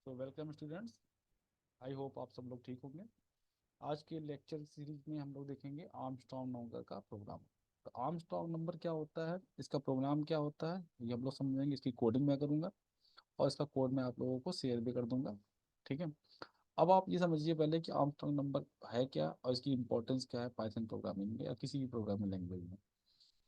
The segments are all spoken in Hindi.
तो वेलकम स्टूडेंट्स। आई होप आप सब लोग ठीक होंगे। आज के लेक्चर सीरीज में हम लोग देखेंगे आर्मस्ट्रॉन्ग नंबर का प्रोग्राम। तो आर्मस्ट्रॉन्ग नंबर क्या होता है, इसका प्रोग्राम क्या होता है, ये हम लोग समझेंगे। इसकी कोडिंग मैं करूँगा और इसका कोड मैं आप लोगों को शेयर भी कर दूंगा। ठीक है। अब आप ये समझिए पहले कि आर्मस्ट्रॉन्ग नंबर है क्या और इसकी इंपॉर्टेंस क्या है पाइथन प्रोग्रामिंग में या किसी भी प्रोग्रामिंग लैंग्वेज में।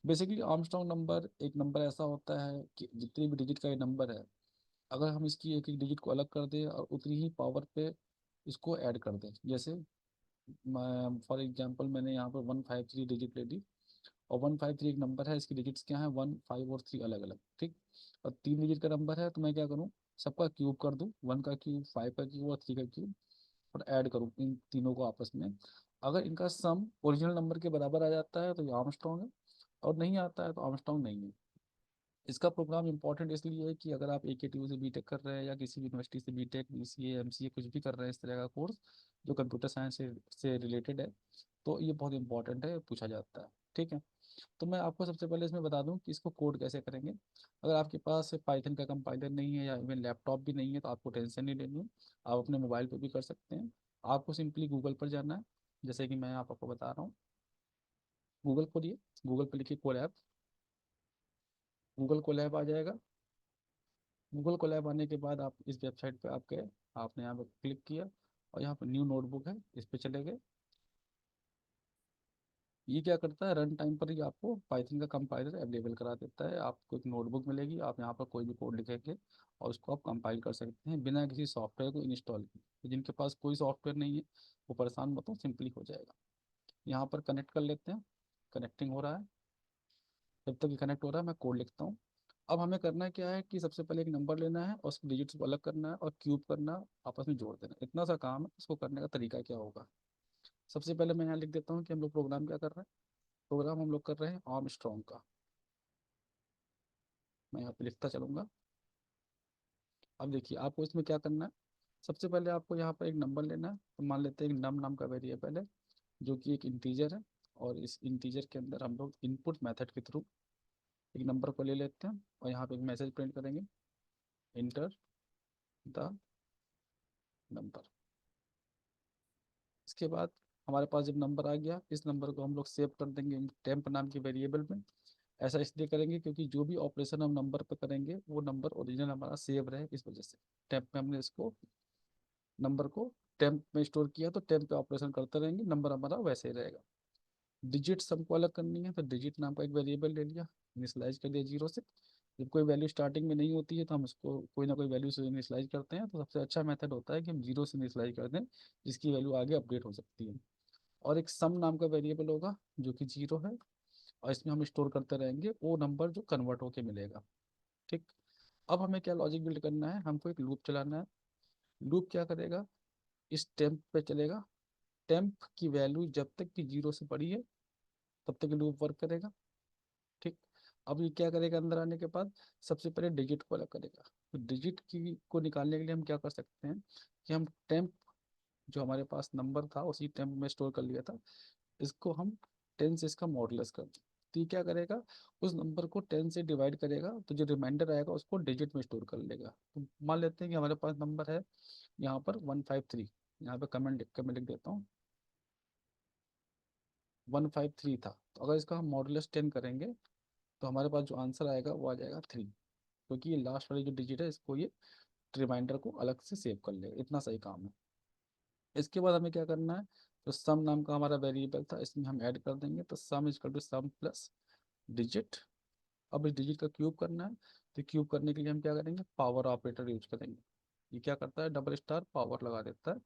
बेसिकली आर्मस्ट्रॉन्ग नंबर एक नंबर ऐसा होता है कि जितनी भी डिजिट का ये नंबर है, अगर हम इसकी एक एक डिजिट को अलग कर दें और उतनी ही पावर पे इसको ऐड कर दें। जैसे मैं फॉर एग्जांपल मैंने यहाँ पर 153 डिजिट ले ली और 153 एक नंबर है, इसकी डिजिट्स क्या है, 1 5 और 3 अलग अलग। ठीक। और 3 डिजिट का नंबर है तो मैं क्या करूँ, सबका क्यूब कर दूँ, 1 का क्यूब, 5 का क्यूब और 3 का क्यूब, और ऐड करूँ इन तीनों को आपस में। अगर इनका सम ओरिजिनल नंबर के बराबर आ जाता है तो ये आर्मस्ट्रॉन्ग है, और नहीं आता है तो आर्मस्ट्रॉन्ग नहीं है। इसका प्रोग्राम इंपॉर्टेंट इसलिए है कि अगर आप AKTU से बीटेक कर रहे हैं या किसी भी यूनिवर्सिटी से बीटेक BCA MCA कुछ भी कर रहे हैं इस तरह का कोर्स जो कंप्यूटर साइंस से रिलेटेड है, तो ये बहुत इंपॉर्टेंट है, पूछा जाता है। ठीक है। तो मैं आपको सबसे पहले इसमें बता दूं कि इसको कोड कैसे करेंगे। अगर आपके पास पाइथन का कंपाइलर नहीं है या इवन लैपटॉप भी नहीं है तो आपको टेंशन नहीं लेनी है, आप अपने मोबाइल पर भी कर सकते हैं। आपको सिंपली गूगल पर जाना है, जैसे कि मैं आपको बता रहा हूँ। गूगल खोलिए, गूगल पर लिखिए कोलैब, गूगल कोलैब आ जाएगा। गूगल कोलैब आने के बाद आप इस वेबसाइट पे आप गए, आपने यहाँ पे क्लिक किया और यहाँ पे न्यू नोटबुक है, इस पे चले गए। ये क्या करता है, रन टाइम पर ही आपको पाइथन का कंपाइलर अवेलेबल करा देता है। आपको एक नोटबुक मिलेगी, आप यहाँ पर कोई भी कोड लिखेंगे और उसको आप कंपाइल कर सकते हैं बिना किसी सॉफ्टवेयर को इंस्टॉल किए। तो जिनके पास कोई सॉफ्टवेयर नहीं है वो परेशान मत हो, सिंपली हो जाएगा। यहाँ पर कनेक्ट कर लेते हैं, कनेक्टिंग हो रहा है। जब तक ये कनेक्ट हो रहा है मैं कोड लिखता हूँ। अब हमें करना क्या है कि सबसे पहले एक नंबर लेना है और उसके डिजिट्स को अलग करना है और क्यूब करना, आपस में जोड़ देना, इतना सा काम है। इसको करने का तरीका क्या होगा, सबसे पहले मैं यहाँ लिख देता हूँ कि हम लोग प्रोग्राम क्या कर रहे हैं। प्रोग्राम हम लोग कर रहे हैं आर्मस्ट्रॉन्ग का। मैं यहाँ पे लिखता चलूंगा। अब देखिए आपको इसमें क्या करना है। सबसे पहले आपको यहाँ पर एक नंबर लेना है, तो मान लेते हैं एक नम नाम का वेरिएबल है जो कि एक इंटीजर है। और इस इंटीजर के अंदर हम लोग इनपुट मेथड के थ्रू एक नंबर को ले लेते हैं और यहाँ पे एक मैसेज प्रिंट करेंगे, इंटर द नंबर। इसके बाद हमारे पास जब नंबर आ गया, इस नंबर को हम लोग सेव कर देंगे टेम्प नाम की वेरिएबल में। ऐसा इसलिए करेंगे क्योंकि जो भी ऑपरेशन हम नंबर पर करेंगे वो नंबर ओरिजिनल हमारा सेव रहे, इस वजह से टेम्प में हमने इसको नंबर को टेम्प में स्टोर किया, तो टेम्प पे ऑपरेशन करते रहेंगे, नंबर हमारा वैसे ही रहेगा। डिजिट्स हमको अलग करनी है तो डिजिट नाम का एक वेरिएबल ले लिया, इनिशलाइज कर दिया 0 से। जब कोई वैल्यू स्टार्टिंग में नहीं होती है तो हम उसको कोई ना कोई वैल्यू से इनिशलाइज करते हैं, तो सबसे अच्छा मेथड होता है कि हम 0 से इनिशलाइज कर दें जिसकी वैल्यू आगे अपडेट हो सकती है। और एक सम नाम का वेरिएबल होगा जो कि 0 है, और इसमें हम स्टोर करते रहेंगे वो नंबर जो कन्वर्ट होके मिलेगा। ठीक। अब हमें क्या लॉजिक बिल्ड करना है, हमको एक लूप चलाना है। लूप क्या करेगा, इस टेम्प पे चलेगा। टेम्प की वैल्यू जब तक कि 0 से बड़ी है तब तक लूप वर्क करेगा। ठीक। अब ये क्या करेगा, अंदर आने के बाद सबसे पहले डिजिट को अलग करेगा। तो डिजिट की को निकालने के लिए हम क्या कर सकते हैं कि हम टेम्प जो हमारे पास नंबर था उसी टेम्प में स्टोर कर लिया था, इसको हम 10 से इसका मॉडुलस कर दें। तो ये क्या करेगा, उस नंबर को 10 से डिवाइड करेगा तो जो रिमाइंडर आएगा उसको डिजिट में स्टोर कर लेगा। तो मान लेते हैं कि हमारे पास नंबर है यहाँ पर 153। यहाँ पे कमेंट लिख कर मैं लिख देता हूँ 153 था। तो अगर इसका हम मॉडुलस 10 करेंगे तो हमारे पास जो आंसर आएगा वो आ जाएगा 3, क्योंकि ये लास्ट वाली जो डिजिट है इसको ये रिमाइंडर को अलग से सेव कर लेगा। इतना सही काम है। इसके बाद हमें क्या करना है, तो सम नाम का हमारा वेरिएबल था, इसमें हम ऐड कर देंगे, तो sum is equal to sum plus digit. अब इस डिजिट का क्यूब करना है, तो क्यूब करने के लिए हम क्या करेंगे, पावर ऑपरेटर यूज करेंगे। ये क्या करता है, डबल स्टार पावर लगा देता है।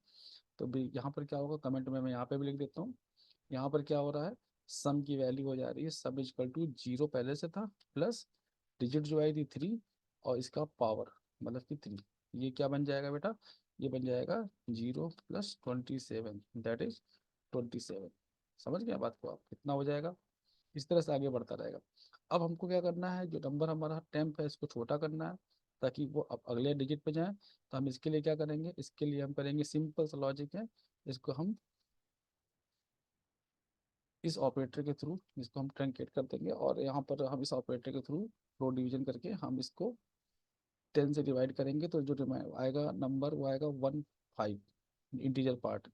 तो भी यहाँ पर क्या होगा, कमेंट में मैं यहाँ पे भी लिख देता हूँ। यहाँ पर क्या हो रहा है, सम की वैल्यू हो जा रही है सम इज इक्वल टू 0 पहले से था, प्लस डिजिट जो आई थी 3, और इसका पावर मतलब कि 3। ये क्या बन जाएगा बेटा, ये बन जाएगा 0 + 27, दैट इज 27। समझ गए बात को आप, कितना हो जाएगा। इस तरह से आगे बढ़ता रहेगा। अब हमको क्या करना है, जो नंबर हमारा टेम्प है इसको छोटा करना है ताकि वो अब अगले डिजिट पे जाए। तो हम इसके लिए क्या करेंगे, इसके लिए हम करेंगे सिंपल सा लॉजिक है। इसको हम इस ऑपरेटर के थ्रू इसको हम ट्रंकेट कर देंगे और यहाँ पर हम इस ऑपरेटर के थ्रू रो डिवीजन करके हम इसको 10 से डिवाइड करेंगे तो जो आएगा नंबर वो आएगा 15, इंटीजर पार्ट।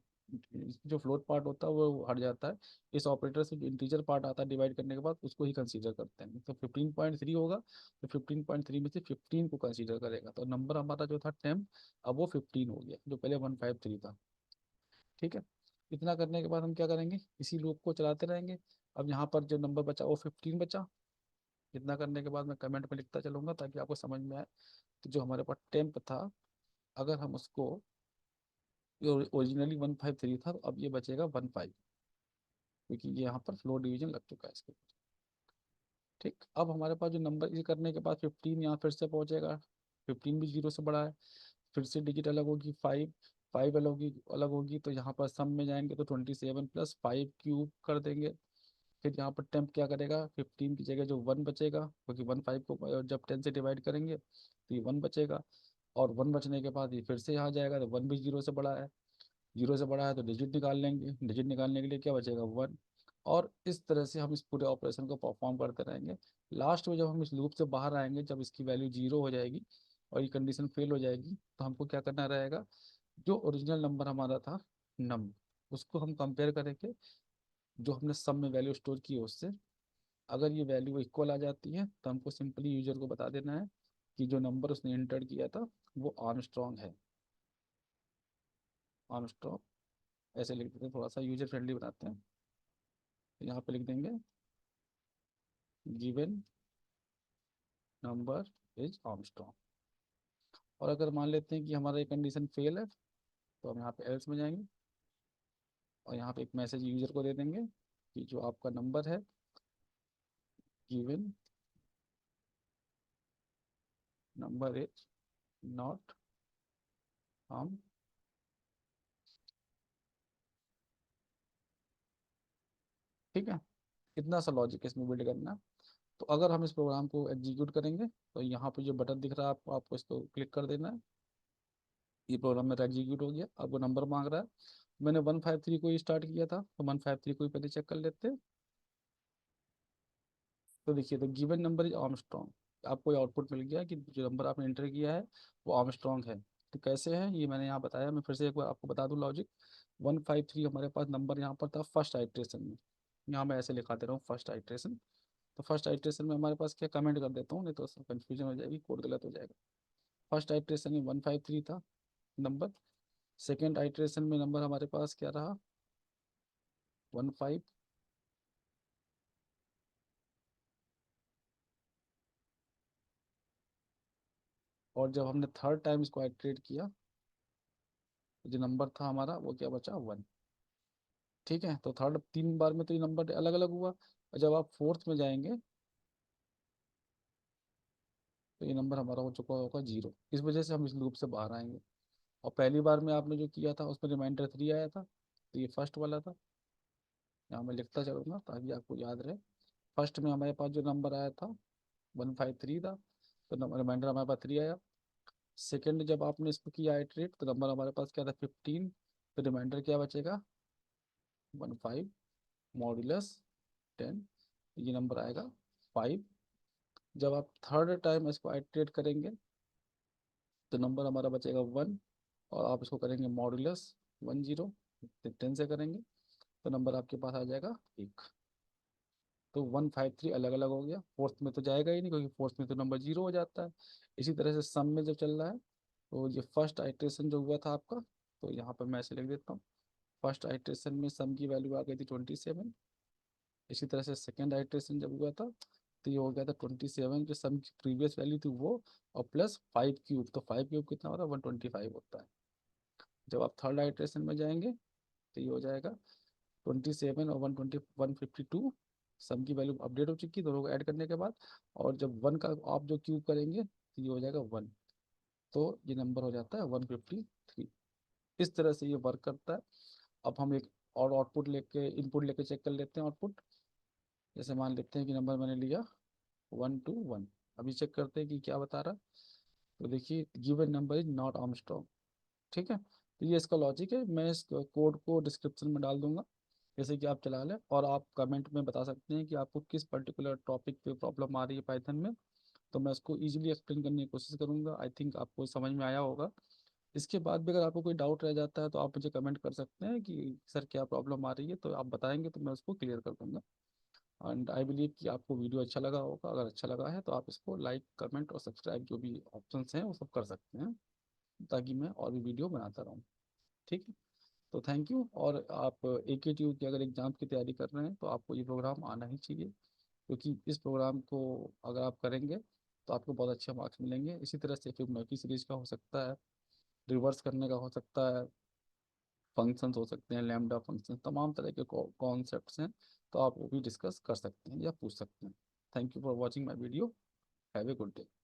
जो फ्लोट पार्ट होता है वो हट जाता है। इस ऑपरेटर से जो इंटीजर पार्ट आता है डिवाइड करने के बाद उसको ही कंसीडर करते हैं। तो 15.3 होगा, तो 15.3 में से 15 को कंसीडर करेगा, तो नंबर हमारा जो था 10, अब वो 15 हो गया, जो पहले 153 था। ठीक है। इतना करने के बाद हम क्या करेंगे, इसी लूप को चलाते रहेंगे। अब यहाँ पर जो नंबर बचा वो 15 बचा। इतना करने के बाद मैं कमेंट में लिखता चलूंगा ताकि आपको समझ में आए। तो जो हमारे पास टेम्प था, अगर हम उसको, ओरिजिनली 153 था, तो अब ये बचेगा 15, क्योंकि ये यहाँ पर फ्लोर डिवीजन लग चुका है इसके ऊपर। ठीक, अब हमारे पास जो नंबर ये करने के बाद 15 यहाँ फिर से पहुँचेगा। 15 भी 0 से बड़ा है। फिर से डिजिट अलग होगी, 5, 5 अलग होगी तो यहाँ पर सम में जाएंगे तो 27 प्लस 5 क्यूब कर देंगे। फिर यहाँ पर टेम्प क्या करेगा, 15 की जगह जो 1 बचेगा, क्योंकि 15 को जब 10 से डिवाइड करेंगे तो ये 1 बचेगा। और 1 बचने के बाद ये फिर से यहाँ जाएगा, तो 1 भी 0 से बड़ा है। 0 से बड़ा है तो डिजिट निकाल लेंगे, डिजिट निकालने के लिए क्या बचेगा, 1। और इस तरह से हम इस पूरे ऑपरेशन को परफॉर्म करते रहेंगे। लास्ट में जब हम इस लूप से बाहर आएंगे, जब इसकी वैल्यू 0 हो जाएगी और ये कंडीशन फेल हो जाएगी, तो हमको क्या करना रहेगा, जो ओरिजिनल नंबर हमारा था नम, उसको हम कंपेयर करेंगे जो हमने सब में वैल्यू स्टोर की है उससे। अगर ये वैल्यू इक्वल आ जाती है तो हमको सिंपली यूजर को बता देना है कि जो नंबर उसने इंटर किया था वो आर्मस्ट्रॉन्ग है। आर्मस्ट्रॉन्ग ऐसे लिख देते हैं, थोड़ा सा यूजर फ्रेंडली बनाते हैं। तो यहाँ पे लिख देंगे गिवन नंबर इज आर्मस्ट्रॉन्ग। और अगर मान लेते हैं कि हमारा ये कंडीशन फेल है, तो हम यहाँ पे एल्स में जाएंगे और यहाँ पे एक मैसेज यूजर को दे देंगे कि जो आपका नंबर है given number is not arm. ठीक है। इतना सा लॉजिक इसमें बिल्ड करना है। तो अगर हम इस प्रोग्राम को एग्जीक्यूट करेंगे तो यहाँ पे जो बटन दिख रहा है आपको, इसको क्लिक कर देना है। ये प्रोग्राम मेरा एग्जीक्यूट हो गया। अब वो नंबर मांग रहा है। मैंने 153 को ही स्टार्ट किया था, तो 153 को ही पहले चेक कर लेते हैं। तो देखिए, तो गिवन नंबर इज आर्मस्ट्रॉन्ग, आपको ये आउटपुट मिल गया कि जो नंबर आपने एंटर किया है वो आर्मस्ट्रॉन्ग है। तो कैसे है ये मैंने यहाँ बताया, मैं फिर से एक बार आपको बता दूँ लॉजिक। 153 हमारे पास नंबर यहाँ पर था फर्स्ट आइट्रेशन में। यहाँ मैं ऐसे लिखा दे रहा हूँ फर्स्ट आइट्रेशन। तो फर्स्ट आइट्रेशन में हमारे पास क्या, कमेंट कर देता हूँ नहीं तो कंफ्यूजन हो जाएगी, कोड गलत हो जाएगा। फर्स्ट आइट्रेशन में 153 था नंबर। सेकेंड आइट्रेशन में नंबर हमारे पास क्या रहा, 15। और जब हमने थर्ड टाइम इसको आइट्रेट किया तो जो नंबर था हमारा वो क्या बचा, 1। ठीक है। तो थर्ड 3 बार में तो ये नंबर अलग अलग हुआ, और जब आप फोर्थ में जाएंगे तो ये नंबर हमारा हो चुका होगा 0। इस वजह से हम इस लूप से बाहर आएंगे। और पहली बार में आपने जो किया था उसमें रिमाइंडर 3 आया था, तो ये फर्स्ट वाला था। यहाँ मैं लिखता चलूंगा ताकि आपको याद रहे। फर्स्ट में हमारे पास जो नंबर आया था 153 था, तो रिमाइंडर हमारे पास 3 आया। सेकंड जब आपने इसको किया इटरेट तो नंबर हमारे पास क्या था, 15। तो रिमाइंडर क्या बचेगा, 15 मॉड्यूलस 10, ये नंबर आएगा 5। जब आप थर्ड टाइम इसको आइट्रेट करेंगे तो नंबर हमारा बचेगा 1, और आप इसको करेंगे मॉड्यूलस 10, 10 से करेंगे तो नंबर आपके पास आ जाएगा 1। तो 153 अलग अलग हो गया। फोर्थ में तो जाएगा ही नहीं, क्योंकि फोर्थ में तो नंबर 0 हो जाता है। इसी तरह से सम में जब चल रहा है, तो ये फर्स्ट आइट्रेशन जो हुआ था आपका, तो यहाँ पर मैं ऐसे लिख देता हूँ, फर्स्ट आइट्रेशन में सम की वैल्यू आ गई थी 27। इसी तरह से सेकेंड आइट्रेशन जब हुआ था तो ये हो गया था 27, जो सम की प्रीवियस वैल्यू थी वो, और प्लस 5 क्यूब, तो 5 क्यूब कितना होता है, 125 होता है। जब आप थर्ड आइट्रेशन में जाएंगे तो ये हो जाएगा 27 और 152। सम की वैल्यू अपडेट हो चुकी है दोनों को ऐड करने के बाद। और जब 1 का आप जो क्यूब करेंगे तो ये हो जाएगा 1। तो ये नंबर हो जाता है 153। इस तरह से ये वर्क करता है। अब हम एक और आउटपुट लेके, इनपुट लेके चेक कर लेते हैं आउटपुट। जैसे मान लेते हैं कि नंबर मैंने लिया 121। अभी चेक करते हैं कि क्या बता रहा है। तो देखिए, given number is not Armstrong. ठीक है। तो ये इसका लॉजिक है, मैं इस कोड को डिस्क्रिप्शन में डाल दूंगा, जैसे कि आप चला लें। और आप कमेंट में बता सकते हैं कि आपको किस पर्टिकुलर टॉपिक पे प्रॉब्लम आ रही है पाइथन में, तो मैं उसको ईजिली एक्सप्लेन करने की कोशिश करूँगा। आई थिंक आपको समझ में आया होगा। इसके बाद भी अगर आपको कोई डाउट रह जाता है तो आप मुझे कमेंट कर सकते हैं कि सर क्या प्रॉब्लम आ रही है, तो आप बताएंगे तो मैं उसको क्लियर कर दूंगा। एंड आई बिलीव कि आपको वीडियो अच्छा लगा होगा। अगर अच्छा लगा है तो आप इसको लाइक, कमेंट और सब्सक्राइब जो भी ऑप्शंस हैं वो सब कर सकते हैं, ताकि मैं और भी वीडियो बनाता रहूँ। ठीक है, तो थैंक यू। और आप AKTU की अगर एग्ज़ाम की तैयारी कर रहे हैं तो आपको ये प्रोग्राम आना ही चाहिए, क्योंकि इस प्रोग्राम को अगर आप करेंगे तो आपको बहुत अच्छे मार्क्स मिलेंगे। इसी तरह से फिबोनाची सीरीज का हो सकता है, रिवर्स करने का हो सकता है, फंक्शंस हो सकते हैं, लैम्डा फंक्शन, तमाम तरह के कॉन्सेप्ट्स हैं। तो आप वो भी डिस्कस कर सकते हैं या पूछ सकते हैं। Thank you for watching my video. Have a good day.